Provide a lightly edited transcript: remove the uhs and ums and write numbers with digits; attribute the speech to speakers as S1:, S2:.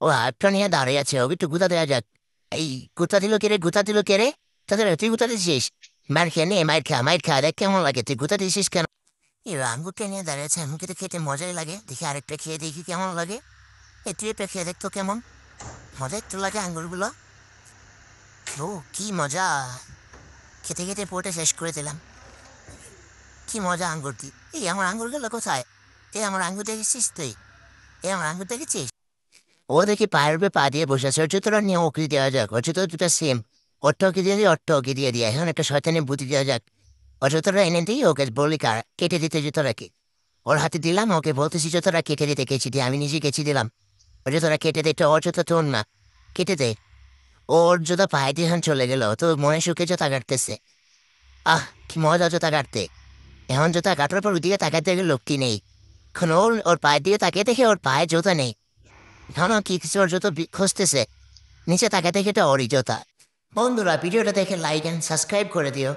S1: ও হাতটা নিয়ে দাঁড়িয়ে আছে, ওকে একটু গুতা দেওয়া যাক। এই গুতা দিল কে রে, গুতা দিল কে রে? তাদের তুই গুতা দিছিস? মার খেয়ে নে, মার খা, মার খা, দেখ কেমন লাগে, তুই গুতা দিছিস কেন? এই আঙ্গুরটা নিয়ে দাঁড়িয়ে আছে, আমাকে তো খেতে মজাই লাগে, দেখি আরেকটা খেয়ে দেখি কেমন লাগে। এ তুই একটা খেয়ে দেখতো কেমন মজা একটু লাগে আঙ্গুরগুলো। ও কি মজা! খেতে খেতে পোটে শেষ করে দিলাম। কি মজা আঙ্গুর দি! এই আমার আঙ্গুরগুলো কোথায়? এই আমার আঙ্গুর দেখেছিস তুই? এই আমার আঙ্গুর দেখেছিস? ও দেখি পায়ের উপরে পা দিয়ে বসে আছে, ওর জুতোটা নিয়ে ওকে দেওয়া যাক, ওর জুতো দুটো সেম। ওরটা ওকে দিয়ে দিই, ওরটা ওকে দিয়ে দিই, এখন একটা শয়তানি বুদ্ধি দেওয়া যাক। ওর জুতোটা এনে দিই, ওকে বলি কেটে দিতে জুতোটাকে। ওর হাতে দিলাম, ওকে বলতেছি জুতোটা কেটে দিতে, কেচি দিয়ে আমি নিজে কেচি দিলাম। ওর জুতোটা কেটে দিতে, ওর জুতো তোর না, কেটে দে। ওর জুতো পায়ে দিয়ে এখন চলে গেল, তো মনে সুখে জুতা কাটতেছে। আহ, কি মজা জুতা কাটতে! এখন জুতা কাটার পর ওদিকে তাকাতে গেলে লোকটি নেই। এখন ওর পায়ের দিকে তাকিয়ে দেখে ওর পায়ে জুতা নেই। এখন ও কি কিছু ওর জুতো খুঁজতেছে। নিচে তাকাতে দেখে এটা ওরই জুতা। বন্ধুরা, ভিডিওটা দেখে লাইক অ্যান্ড সাবস্ক্রাইব করে দিও।